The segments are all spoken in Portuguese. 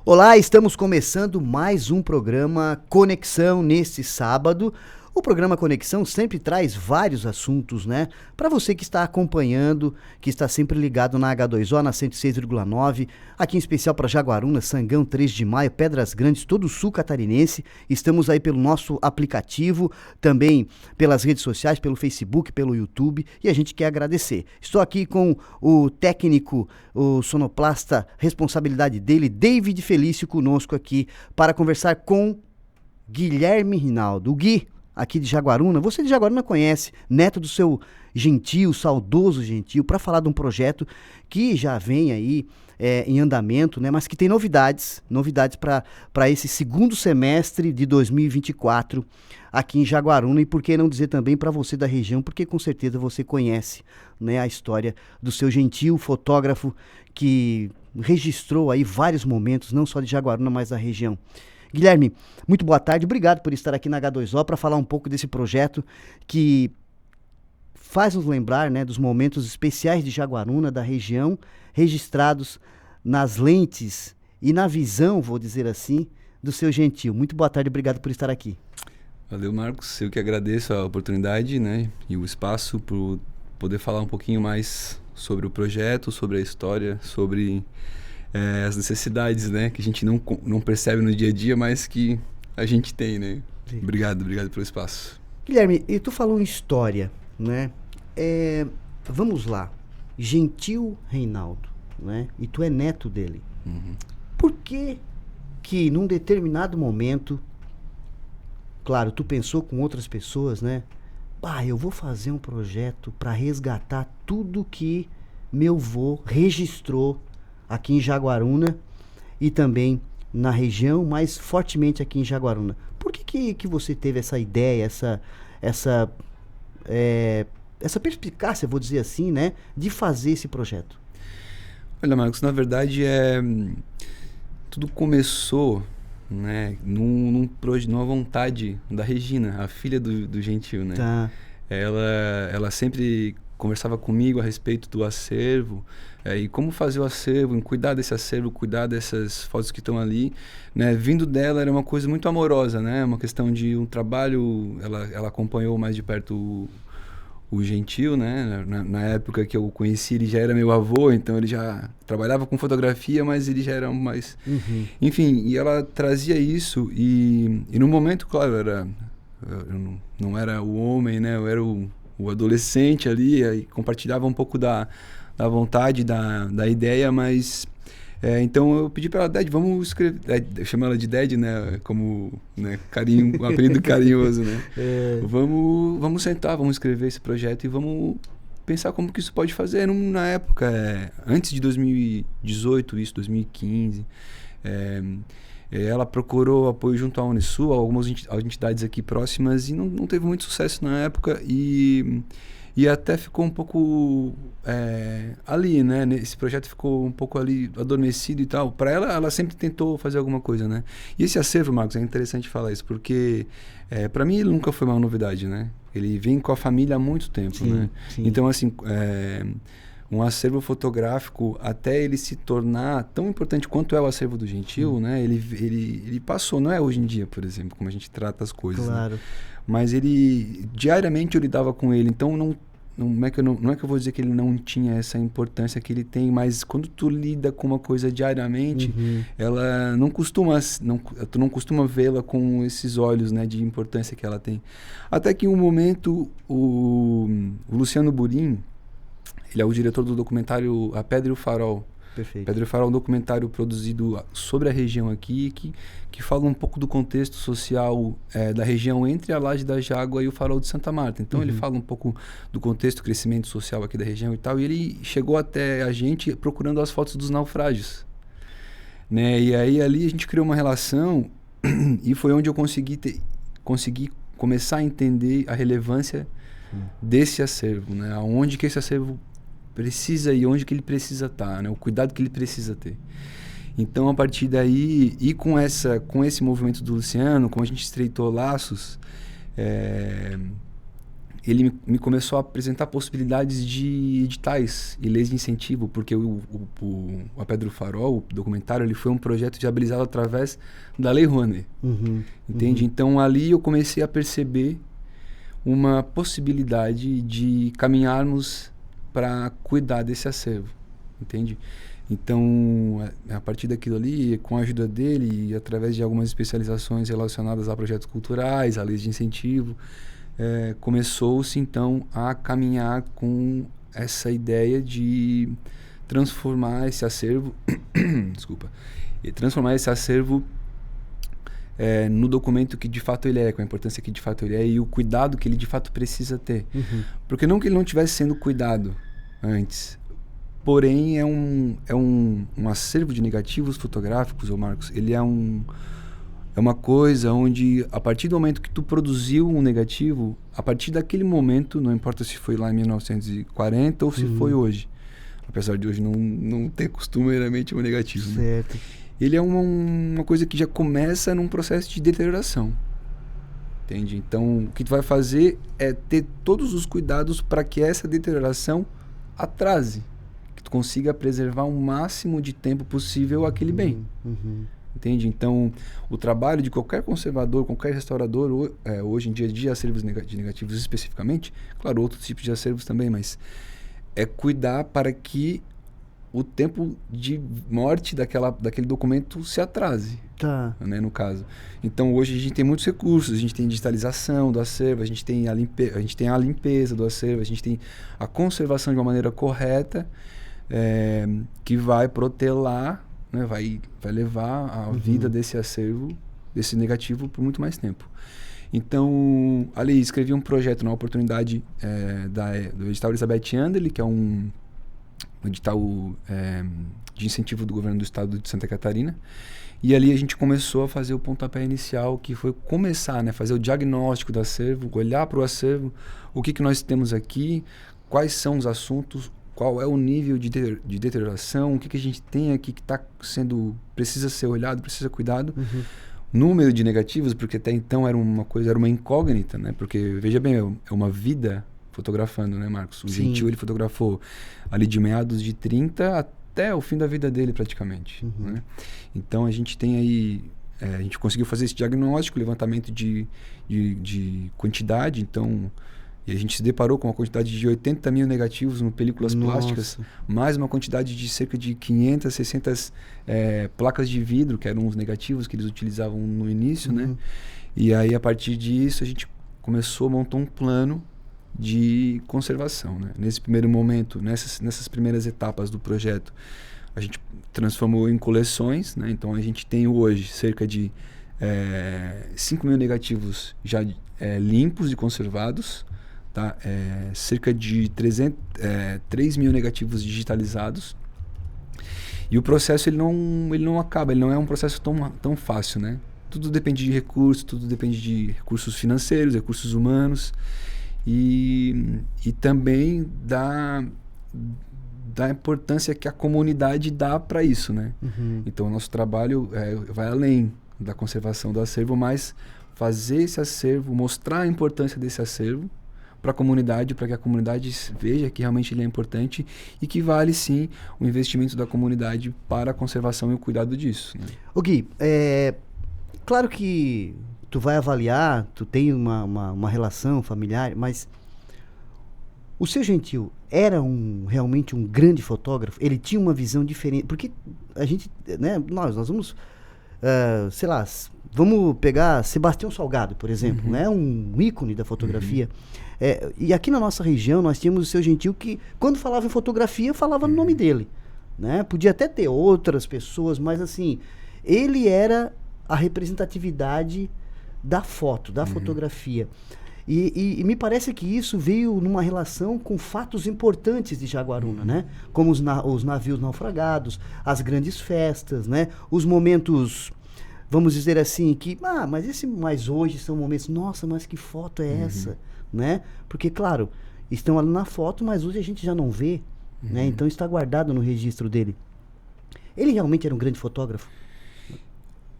Olá, estamos começando mais um programa Conexão neste sábado. O programa Conexão sempre traz vários assuntos, né? Para você que está acompanhando, que está sempre ligado na H2O, na 106,9, aqui em especial para Jaguaruna, Sangão, 3 de Maio, Pedras Grandes, todo o sul catarinense. Estamos aí pelo nosso aplicativo, também pelas redes sociais, pelo Facebook, pelo YouTube, e a gente quer agradecer. Estou aqui com o técnico, o sonoplasta, responsabilidade dele, David Felício, conosco aqui para conversar com Guilherme Rinaldo. O Gui, aqui de Jaguaruna, você de Jaguaruna conhece, neto do seu Gentil, saudoso Gentil, para falar de um projeto que já vem aí em andamento, né, mas que tem novidades para esse segundo semestre de 2024 aqui em Jaguaruna, e por que não dizer também para você da região, porque com certeza você conhece, né, a história do seu Gentil, fotógrafo que registrou aí vários momentos, não só de Jaguaruna, mas da região. Guilherme, muito boa tarde, obrigado por estar aqui na H2O para falar um pouco desse projeto que faz nos lembrar, né, dos momentos especiais de Jaguaruna, da região, registrados nas lentes e na visão, vou dizer assim, do seu Gentil. Muito boa tarde, obrigado por estar aqui. Valeu, Marcos, eu que agradeço a oportunidade, né, e o espaço por poder falar um pouquinho mais sobre o projeto, sobre a história, sobre as necessidades, né, que a gente não percebe no dia a dia, mas que a gente tem, né? Sim. Obrigado pelo espaço. Guilherme, e tu falou em história, né? Vamos lá, Gentil Reinaldo, né? E tu é neto dele. Uhum. Por que num determinado momento, claro, tu pensou com outras pessoas, né? Eu vou fazer um projeto para resgatar tudo que meu vô registrou aqui em Jaguaruna e também na região, mas fortemente aqui em Jaguaruna. Por que você teve essa ideia, essa perspicácia, vou dizer assim, né, de fazer esse projeto? Olha, Marcos, na verdade tudo começou, né, numa vontade da Regina, a filha do Gentil, né? Tá. Ela sempre conversava comigo a respeito do acervo, e como fazer o acervo, em cuidar desse acervo, cuidar dessas fotos que estão ali, né? Vindo dela era uma coisa muito amorosa, né? Uma questão de um trabalho, ela acompanhou mais de perto o Gentil, né? Na época que eu o conheci, ele já era meu avô, então ele já trabalhava com fotografia, mas ele já era mais... Uhum. Enfim, e ela trazia isso, e no momento, claro, eu não era o homem, né? Eu era o adolescente ali, e compartilhava um pouco da vontade, da ideia, mas então eu pedi para ela, Ded, vamos escrever, eu chamo ela de Ded, né, como, né, carinho, um apelido carinhoso, né? Vamos sentar, vamos escrever esse projeto e vamos pensar como que isso pode fazer. Na época, antes de 2018, 2015, ela procurou apoio junto à Unisul, algumas entidades aqui próximas, e não teve muito sucesso na época, e até ficou um pouco ali, né? Esse projeto ficou um pouco ali adormecido e tal. Para ela sempre tentou fazer alguma coisa, né? E esse acervo, Marcos, é interessante falar isso, porque para mim ele nunca foi uma novidade, né? Ele vem com a família há muito tempo, sim, né? Sim. Então, assim, um acervo fotográfico, até ele se tornar tão importante quanto é o acervo do Gentil, né? Ele passou, não é hoje em dia, por exemplo, como a gente trata as coisas. Claro. Né? Mas diariamente eu lidava com ele, então não é que eu vou dizer que ele não tinha essa importância que ele tem, mas quando tu lida com uma coisa diariamente, ela tu não costuma vê-la com esses olhos, né, de importância que ela tem. Até que em um momento o Luciano Burim, ele é o diretor do documentário A Pedra e o Farol. Perfeito. Pedra e Farol é um documentário produzido sobre a região aqui, que fala um pouco do contexto social da região entre a Laje da Jágua e o Farol de Santa Marta. Então ele fala um pouco do contexto, do crescimento social aqui da região e tal, e ele chegou até a gente procurando as fotos dos naufrágios. Né? E aí ali a gente criou uma relação e foi onde eu consegui começar a entender a relevância desse acervo, né? Aonde que esse acervo precisa ir, onde que ele precisa estar, né? O cuidado que ele precisa ter. Então, a partir daí, e com esse movimento do Luciano, como a gente estreitou laços, ele me começou a apresentar possibilidades de editais e leis de incentivo, porque A Pedra do Farol, o documentário, ele foi um projeto viabilizado através da Lei Rouanet. Entende? Então, ali eu comecei a perceber uma possibilidade de caminharmos para cuidar desse acervo, entende? Então, a partir daquilo ali, com a ajuda dele e através de algumas especializações relacionadas a projetos culturais, a leis de incentivo, começou-se então a caminhar com essa ideia de transformar esse acervo, transformar esse acervo no documento que de fato ele é, com a importância que de fato ele é e o cuidado que ele de fato precisa ter. Porque não que ele não estivesse sendo cuidado antes, porém é um acervo de negativos fotográficos, ô Marcos, ele é uma coisa onde, a partir do momento que tu produziu um negativo, a partir daquele momento, não importa se foi lá em 1940 ou se foi hoje, apesar de hoje não ter costumeiramente um negativo, certo. Né? Ele é uma coisa que já começa num processo de deterioração, entende? Então, o que tu vai fazer é ter todos os cuidados para que essa deterioração atrase, que tu consiga preservar o máximo de tempo possível aquele bem. Entende? Então, o trabalho de qualquer conservador, qualquer restaurador, hoje em dia de acervos de negativos especificamente, claro, outros tipos de acervos também, mas é cuidar para que o tempo de morte daquele documento se atrase, né, no caso. Então, hoje a gente tem muitos recursos, a gente tem digitalização do acervo, a gente tem a limpeza do acervo, a gente tem a conservação de uma maneira correta, que vai protelar, né, vai levar a vida desse acervo, desse negativo, por muito mais tempo. Então, ali escrevi um projeto na oportunidade do edital Elizabeth Anderle, que é um edital de incentivo do governo do estado de Santa Catarina. E ali a gente começou a fazer o pontapé inicial, que foi começar, né, fazer o diagnóstico do acervo, olhar para o acervo, o que nós temos aqui, quais são os assuntos, qual é o nível de deterioração, o que a gente tem aqui que precisa ser olhado, precisa ser cuidado. Número de negativos, porque até então era uma incógnita, né? Porque, veja bem, é uma vida fotografando, né, Marcos? O Gentil, ele fotografou ali de meados de 30 até o fim da vida dele, praticamente. Né? Então, a gente tem aí... a gente conseguiu fazer esse diagnóstico, levantamento de quantidade, então... E a gente se deparou com uma quantidade de 80 mil negativos em películas plásticas, mais uma quantidade de cerca de 500, 600 placas de vidro, que eram os negativos que eles utilizavam no início, né? E aí, a partir disso, a gente montou um plano de conservação, né? Nesse primeiro momento, nessas primeiras etapas do projeto, a gente transformou em coleções, né? Então, a gente tem hoje cerca de 5 mil negativos já limpos e conservados, tá? Cerca de 3 mil negativos digitalizados. E o processo ele não acaba, ele não é um processo tão fácil, né? Tudo depende de recursos, tudo depende de recursos financeiros, recursos humanos e também da importância que a comunidade dá para isso, né? Então, o nosso trabalho vai além da conservação do acervo, mas fazer esse acervo, mostrar a importância desse acervo para a comunidade, para que a comunidade veja que realmente ele é importante e que vale sim o investimento da comunidade para a conservação e o cuidado disso. Né? O Gui, claro que tu vai avaliar, tu tem uma relação familiar, mas o Seu Gentil era realmente um grande fotógrafo? Ele tinha uma visão diferente? Porque a gente, né, nós vamos, sei lá, vamos pegar Sebastião Salgado, por exemplo, né, um ícone da fotografia. E aqui na nossa região nós tínhamos o Seu Gentil que, quando falava em fotografia, falava no nome dele. Né? Podia até ter outras pessoas, mas assim, ele era a representatividade da foto, da fotografia. E me parece que isso veio numa relação com fatos importantes de Jaguaruna, né? Como os navios naufragados, as grandes festas, né? Os momentos, vamos dizer assim, mas hoje são momentos, nossa, mas que foto é essa? Né? Porque, claro, estão ali na foto, mas hoje a gente já não vê, né? Então está guardado no registro dele. Ele realmente era um grande fotógrafo?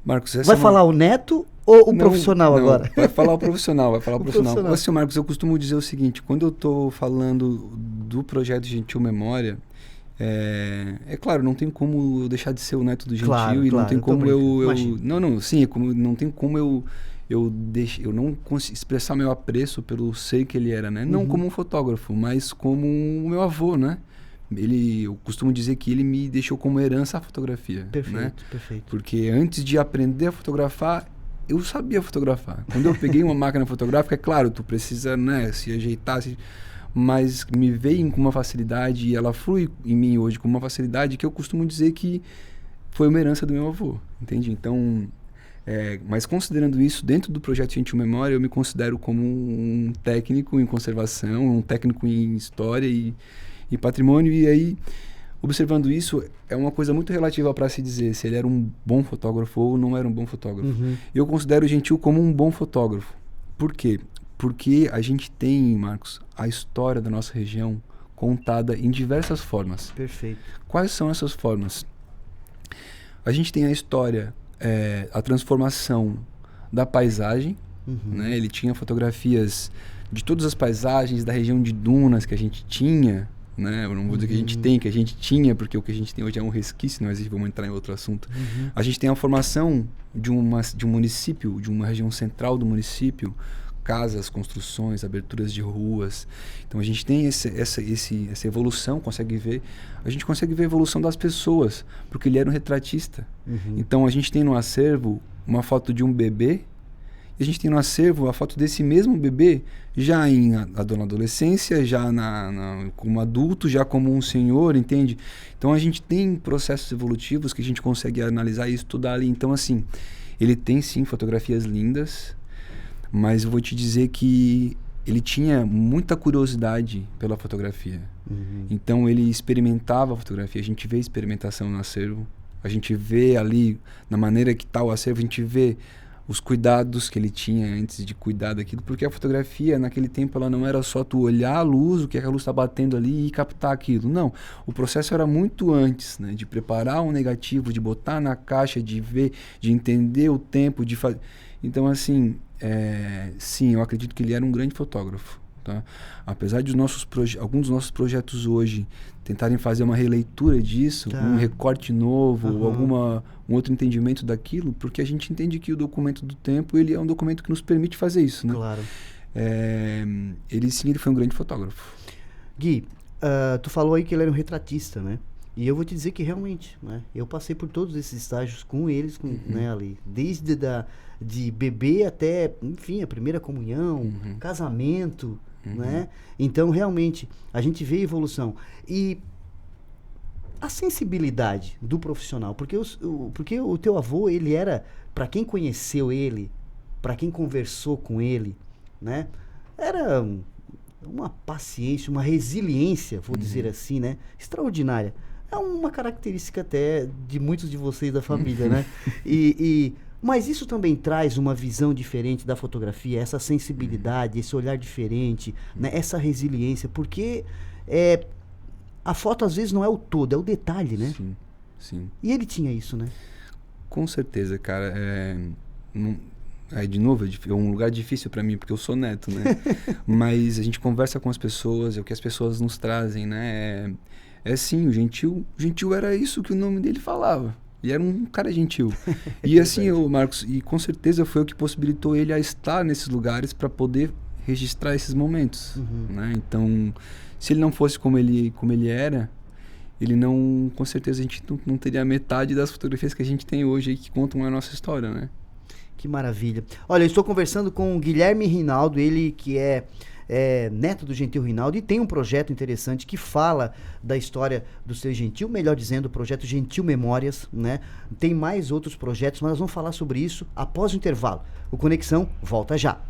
Marcos, essa Vai falar o neto ou o Não, profissional não, agora? Vai falar o profissional, vai falar o profissional. profissional. Assim, Marcos, eu costumo dizer o seguinte, quando eu estou falando do projeto Gentil Memória, é claro, não tem como eu deixar de ser o neto do Gentil Claro, e não claro, tem eu tô como brincando, eu imagina. não, sim, não tem como eu não expressar meu apreço pelo ser que ele era, né? Não como um fotógrafo, mas como o meu avô, né? Eu costumo dizer que ele me deixou como herança a fotografia, Perfeito, né? perfeito. Porque antes de aprender a fotografar, eu sabia fotografar. Quando eu peguei uma máquina fotográfica, é claro, tu precisa, né, se ajeitar, mas me veio com uma facilidade e ela flui em mim hoje com uma facilidade que eu costumo dizer que foi uma herança do meu avô, entende? Então, mas considerando isso, dentro do projeto Gentil Memória, eu me considero como um técnico em conservação, um técnico em história e patrimônio, e aí, observando isso, é uma coisa muito relativa para se dizer se ele era um bom fotógrafo ou não era um bom fotógrafo. Eu considero o Gentil como um bom fotógrafo. Por quê? Porque a gente tem, Marcos, a história da nossa região contada em diversas formas. Perfeito. Quais são essas formas? A gente tem a história, a transformação da paisagem, né? Ele tinha fotografias de todas as paisagens da região de dunas que a gente tinha, né? Eu não vou dizer que a gente tem, que a gente tinha, porque o que a gente tem hoje é um resquício, mas vamos entrar em outro assunto. A gente tem a formação de um município, de uma região central do município, casas, construções, aberturas de ruas. Então a gente tem essa evolução, a gente consegue ver a evolução das pessoas, porque ele era um retratista. Então a gente tem no acervo uma foto de um bebê, e a gente tem no acervo a foto desse mesmo bebê já em adolescência, já como adulto, já como um senhor, entende? Então a gente tem processos evolutivos que a gente consegue analisar e estudar ali. Então assim, ele tem sim fotografias lindas, mas eu vou te dizer que ele tinha muita curiosidade pela fotografia. Então ele experimentava a fotografia, a gente vê experimentação no acervo, a gente vê ali, na maneira que está o acervo, a gente vê os cuidados que ele tinha antes de cuidar daquilo, porque a fotografia naquele tempo ela não era só tu olhar a luz, o que a luz está batendo ali e captar aquilo, não, o processo era muito antes, né, de preparar um negativo, de botar na caixa, de ver, de entender o tempo, de fazer. Então assim, sim, eu acredito que ele era um grande fotógrafo, tá? Apesar de alguns dos nossos projetos hoje tentarem fazer uma releitura disso, um recorte novo, ou um outro entendimento daquilo, porque a gente entende que o documento do tempo ele é um documento que nos permite fazer isso, né? Claro. Ele foi um grande fotógrafo. Gui, tu falou aí que ele era um retratista, né? E eu vou te dizer que realmente, né? Eu passei por todos esses estágios com eles, né, ali. Desde de bebê até, enfim, a primeira comunhão, casamento, né? Então, realmente, a gente vê a evolução. E a sensibilidade do profissional, porque o teu avô, ele era, para quem conheceu ele, para quem conversou com ele, né? Era uma paciência, uma resiliência, vou dizer assim, né? Extraordinária. É uma característica até de muitos de vocês da família, né? Mas isso também traz uma visão diferente da fotografia, essa sensibilidade, esse olhar diferente, né? Essa resiliência, porque a foto às vezes não é o todo, é o detalhe, né? Sim, sim. E ele tinha isso, né? Com certeza, cara. De novo, é um lugar difícil para mim, porque eu sou neto, né? Mas a gente conversa com as pessoas, é o que as pessoas nos trazem, né? Sim, o Gentil era isso que o nome dele falava. Ele era um cara gentil. E assim, Marcos, e com certeza foi o que possibilitou ele a estar nesses lugares para poder registrar esses momentos, né? Então, se ele não fosse como ele era, ele não, com certeza a gente não teria metade das fotografias que a gente tem hoje aí que contam a nossa história, né? Que maravilha. Olha, eu estou conversando com o Guilherme Rinaldo, ele que é neto do Gentil Rinaldo e tem um projeto interessante que fala da história do seu Gentil, melhor dizendo, o projeto Gentil Memórias, né? Tem mais outros projetos, mas nós vamos falar sobre isso após o intervalo. O Conexão volta já.